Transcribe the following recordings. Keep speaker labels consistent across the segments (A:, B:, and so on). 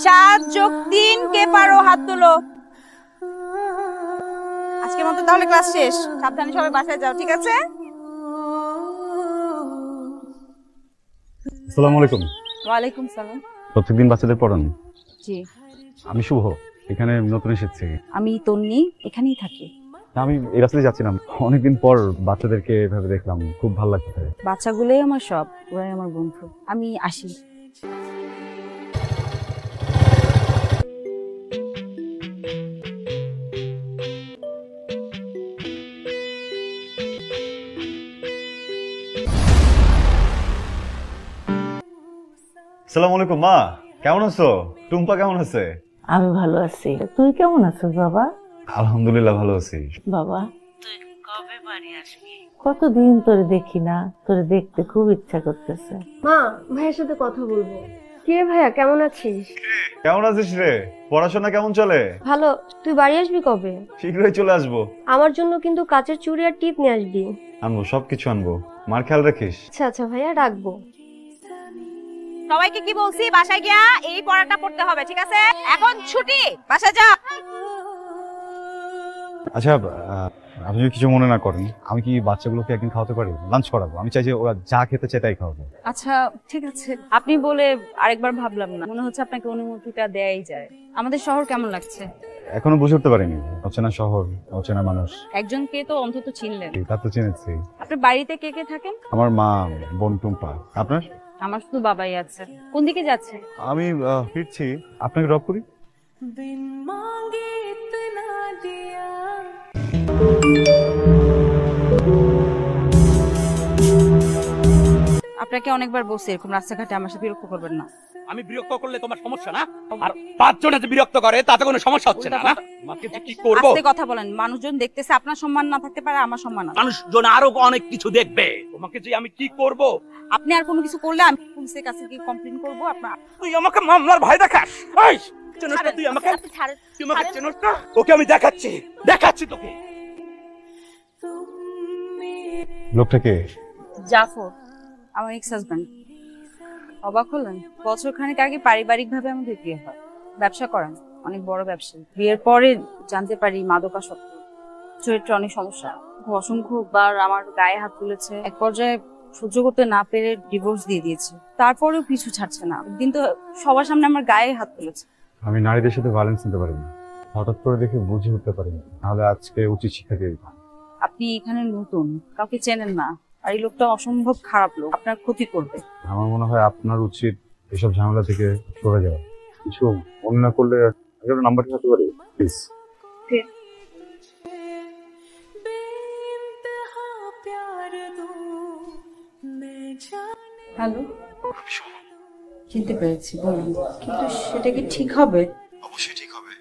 A: 7 যোগ 3 কে পারো হাত তোলো। আজকের মতো তাহলে ক্লাস শেষ, সাবধানে সবাই বাসায় যাও, ঠিক আছে?
B: আসসালামু আলাইকুম।
A: ওয়ালাইকুম সালাম।
B: প্রত্যেকদিন বাচ্চাদের পড়ান?
A: জি।
B: আমি শুভ, এখানে নতুন এসেছি।
A: আমি তন্নি, এখানেই থাকি।
B: আমি এই রাস্তায় যাচ্ছিলাম, অনেকদিন পর বাচ্চাদেরকে এভাবে দেখলাম, খুব ভালো লাগছে।
A: বাচ্চাগুলোই আমার সব, ওরাই আমার বন্ধু। আমি আসি।
B: আসসালামু আলাইকুম মা, কেমন আছো? টুম্পা কেমন আছে?
C: আমি ভালো আছি, তুই কেমন আছিস বাবা?
B: আলহামদুলিল্লাহ ভালো আছি।
C: বাবা তুই কবে বাড়ি আসবি? কতদিন তোরে দেখি না, তোরে দেখতে খুব ইচ্ছা করতেছে।
D: মা, ভাইয়ের সাথে কথা বলবো। কে ভাইয়া, কেমন আছিস?
B: কেমন আছিস রে? পড়াশোনা কেমন চলে?
D: ভালো। তুই বাড়ি আসবি কবে?
B: শীঘ্রই চলে আসবো।
D: আমার জন্য কিন্তু কাচের চুড়ি আর টিপ নিয়ে আসবি।
B: আনবো, সবকিছু আনবো। মার খেয়াল রাখিস।
D: আচ্ছা আচ্ছা ভাইয়া, রাখবো।
A: সবাইকে কি বলছি, বাসায় গিয়া এই পড়াটা পড়তে হবে, ঠিক আছে? এখন ছুটি, বাসায় যা।
B: আচ্ছা, আপনি যদি কিছু মনে না করেন, আমি কি বাচ্চাগুলোকে একদিন খাওয়াতে পারি? লাঞ্চ করাবো। আমি চাই যে ওরা যা খেতে চায় তাই খাওয়াবো।
A: আচ্ছা ঠিক আছে, আপনি বলে আরেকবার ভাবলাম না, মনে হচ্ছে আপনাকে অনুমতিটা দেয়াই যায়। আমাদের শহর কেমন লাগছে?
B: এখনো বুঝে উঠতে পারিনি। অচেনা শহর, অচেনা মানুষ।
A: একজনকে তো অন্তত চিনলেন।
B: তা তো চিনেছি।
A: আপনার বাড়িতে কে কে থাকেন?
B: আমার মা, বোন, টুম্পা। আপনার?
A: আমার শুধু বাবাই আছে। কোন দিকে যাচ্ছে?
B: আমি ফিরছি, আপনাকে ড্রপ করি।
A: আপনাকে অনেকবার বলছি এরকম রাস্তাঘাটে আমার সাথে বিরক্ত করবেন না।
E: আমি বিরক্ত করলে তোমার সমস্যা না, আর 5 জন এসে বিরক্ত করে তাতে কোনো সমস্যা হচ্ছে না। আমাকে কি করব?
A: আস্তে কথা বলেন, মানুষজন দেখতেছে, আপনার সম্মান না থাকতে পারে, আমার সম্মান আছে।
E: মানুষজন আরো অনেক কিছু দেখবে, তোমাকে যে আমি কি করব?
A: আপনি আর কোনো কিছু করলে আমি পুলিশের কাছে গিয়ে কমপ্লেইন করব। আপনার
E: তুই আমাকে মামলার ভয় দেখাস? এই চেনস না তুই আমাকে? তুই আমাকে চেনস না? ওকে আমি দেখাচ্ছি তোকে।
B: লোকটা কে?
A: জাফর, আমার এক্স হাজবেন্ড। অবাক হলেন? বছর খানেক আগে পারিবারিক ভাবে আমাদের বিয়ে হয়। ব্যবসা করেন, অনেক বড় ব্যবসা। বিয়ের পরে জানতে পারি মাদকাসক্ত, চরিত্রে অনেক সমস্যা। অসংখ্যবার আমার গায়ে হাত তুলেছে। এক পর্যায়ে সহ্য করতে না পেরে ডিভোর্স দিয়ে দিয়েছে। তারপরেও পিছু ছাড়ছে না। কিন্তু সবার সামনে আমার গায়ে হাত তুলেছে।
B: আমি নারীদের সাথে ভায়োলেন্স নিতে পারি না, হঠাৎ করে দেখে বুঝে উঠতে পারিনি। তাহলে আজকে উচিত শিক্ষা দিয়ে দিতাম।
A: আপনি এখানে নতুন, কাউকে চেনেন না, আর এই লোকটা অসম্ভব খারাপ লোক, আপনার ক্ষতি করবে।
B: আমার মনে হয় আপনার উচিত এসব ঝামেলা থেকে সরে যাওয়া। কিছু মনে না করলে নাম্বারটা হতে পারি প্লিজ?
A: হ্যালো, চিনতে পেরেছি, বলুন। কিন্তু সেটা কি ঠিক হবে?
B: অবশ্যই ঠিক হবে,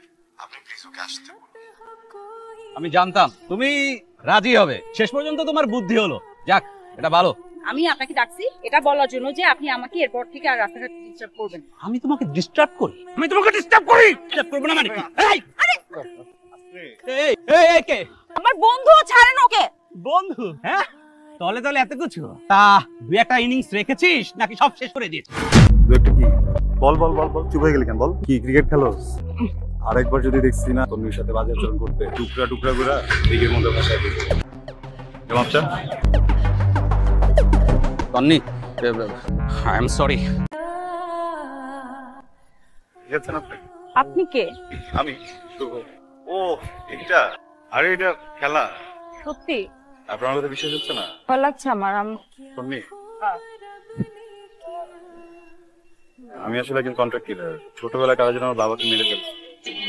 B: আপনি প্লিজ ওকে আসতে বলুন।
E: আমি জানতাম তুমি রাজি হবে, শেষ পর্যন্ত তোমার বুদ্ধি হলো। যাক, এটা ভালো।
A: আমি আপনাকে ডাকছি এটা বলার জন্য যে আপনি আমাকে এরপর থেকে আর রাস্তাঘাটে ডিস্টার্ব করবেন।
E: আমি তোমাকে ডিস্টার্ব করি? আমি তোমাকে ডিস্টার্ব করি? ডিস্টার্ব করব না মানে কি? এই কে?
A: আমার বন্ধু, ছাড়েন ওকে।
E: বন্ধু? হ্যাঁ, তলে তলে এত কিছু। তা দুই একটা ইনিংস রেখেছিস নাকি সব শেষ করে দিয়েছিস?
B: দুই একটা কি? বল বল বল বল, চুপ হয়ে গেলি কেন? বল, কি ক্রিকেট খেলোস? আরেকবার যদি দেখছি না তন্নির সাথে বাজে আচরণ করতে, টুকরা টুকরা করে দিকের মধ্যে ভাষায় দিবি। জবাব চা।
E: তন্নি, আই এম সরি।
B: দেখছেন আপনি?
A: আপনি কে?
B: আমি শুভ। ও এটা, আরে এটা খেলা।
A: সত্যি
B: আপনার কথা বিশ্বাস হচ্ছে না?
A: ভালো লাগছে আমার।
B: তন্নি, আমি আসলে একজন কন্ট্রাক্ট কিলার। ছোটবেলায় কারোর জন্য আমার বাবাকে মেরে ফেলছি,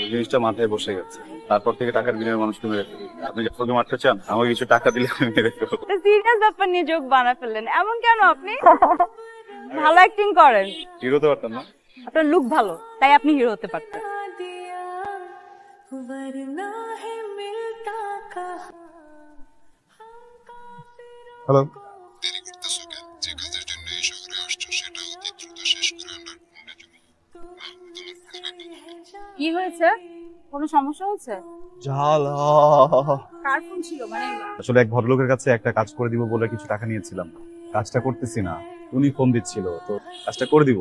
B: ওই জিনিসটা মাথায় বসে গেছে। তারপর থেকে টাকার বিনিময়ে মানুষকে মেরে ফেলি। আপনি যখন মারতে চান আমাকে কিছু টাকা দিলে আমি মেরে ফেলবো।
A: সিরিয়াস ব্যাপার নিয়ে যোগ বানা ফেললেন, এমন কেন আপনি? ভালো অ্যাক্টিং করেন।
B: হিরো তো পারতাম না?
A: আপনার লুক ভালো, তাই আপনি হিরো হতে পারতেন।
B: হ্যালো,
A: কি হয়েছে? কোনো সমস্যা হয়েছে? কার ফোন ছিল? মানে
B: আসলে এক ভদ্রলোকের কাছে একটা কাজ করে দিব বলে কিছু টাকা নিয়েছিলাম, কাজটা করতেছি না, উনি ফোন দিচ্ছিল, তো কাজটা করে দিব।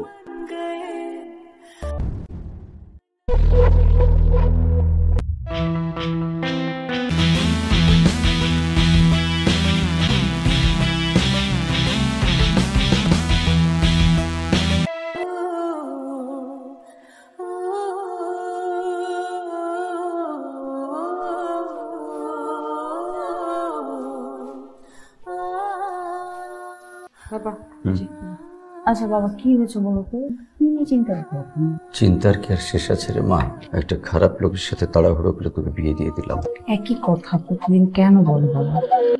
A: তারপর জি। আচ্ছা বাবা, কি হয়েছে বলো তো? কি নিয়ে চিন্তা করছো?
F: চিন্তার কি আর শেষ আছে রে মা? একটা খারাপ লোকের সাথে তাড়াহুড়ো করে তোকে বিয়ে দিয়ে দিলাম।
A: একই কথা প্রতিদিন কেন বলো বাবা?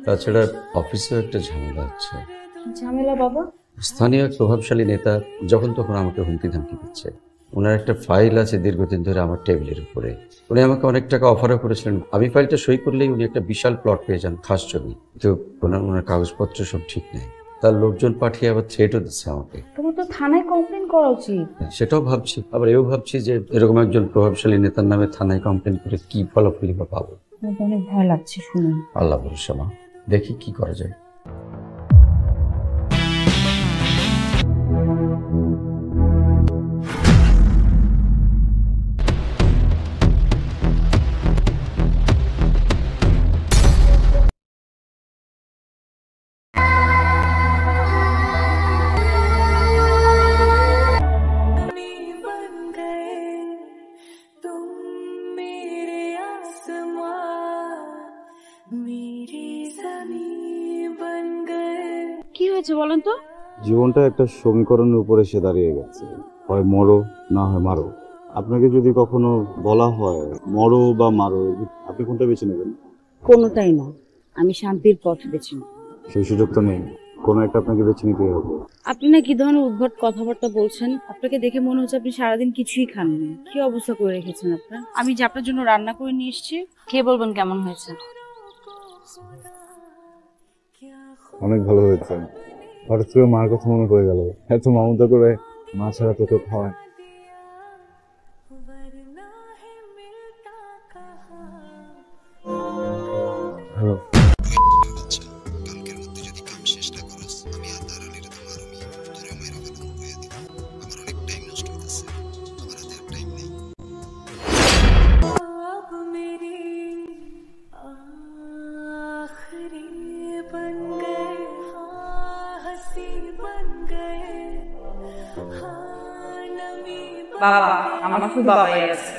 F: তাছাড়া অফিসেও একটা ঝামেলা হচ্ছে।
A: কি ঝামেলা বাবা?
F: স্থানীয় এক প্রভাবশালী নেতা যখন তখন আমাকে হুমকি ধামকি দিচ্ছে। ওনার একটা ফাইল আছে দীর্ঘদিন ধরে আমার টেবিলের উপরে। উনি আমাকে অনেক টাকা অফারও করেছিলেন। আমি ফাইলটা সই করলেই উনি একটা বিশাল প্লট পেয়ে যান, খাস জমি। কিন্তু ওনার কাগজপত্র সব ঠিক নেই। তার লোকজন পাঠিয়ে আবার থ্রেটও দিচ্ছে আমাকে।
A: তোমার তো থানায় কমপ্লেন করা উচিত।
F: সেটাও ভাবছি, আবার এও ভাবছি যে এরকম একজন প্রভাবশালী নেতার নামে থানায় কমপ্লেন করে কি ফলাফলই বা পাবো।
A: আমার তো অনেক ভয় লাগছে শুনে।
F: আল্লাহ ভরসা মা, দেখি কি করা যায়।
A: কি হয়েছে বলেন তো?
B: জীবনটা একটা সমীকরণের উপরে এসে দাঁড়িয়ে গেছে, হয় মরো না হয় মারো। আপনাকে যদি কখনো বলা হয় মরো বা মারো, আপনি কোনটা বেছে নেবেন?
A: কোনোটাই না, আমি শান্তির পথ বেছে নেব।
B: সেই সুযোগ তো নেই, কোনো একটা আপনাকে বেছে নিতেই হবে।
A: আপনি না কি ধরনের উদ্ভট কথাবার্তা বলছেন? আপনাকে দেখে মনে হচ্ছে আপনি সারাদিন কিছুই খাননি। কি অবস্থা করে রেখেছেন আপনার? আমি যে আপনার জন্য রান্না করে নিয়ে এসেছি, খেয়ে বলবেন কেমন হয়েছে।
B: অনেক ভালো হয়েছে। হঠাৎ করে মার কথা মনে পড়ে গেল, এত মমতা করে মা ছাড়া তোকে খাওয়ায়। হ্যালো।
A: বাবা, আমার খুব বাবা আছে।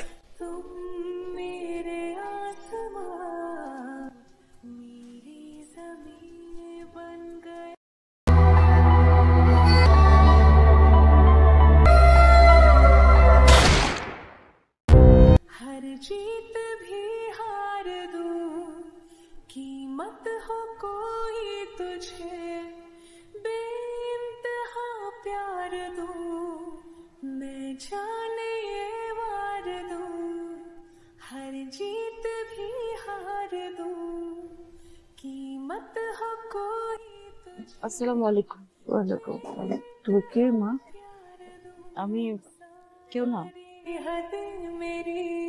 G: जीत भी हार दूं, कीमत हो कोई तुझे, बेइंतहा प्यार दूं, मैं जाने ये वार दूं, हर जीत भी हार दूं, कीमत हो कोई तुझे।
A: আসসালামু আলাইকুম। ওয়ালাইকুম আসসালাম। তুমি কে মা? আমি কেউ না।
G: हद मेरी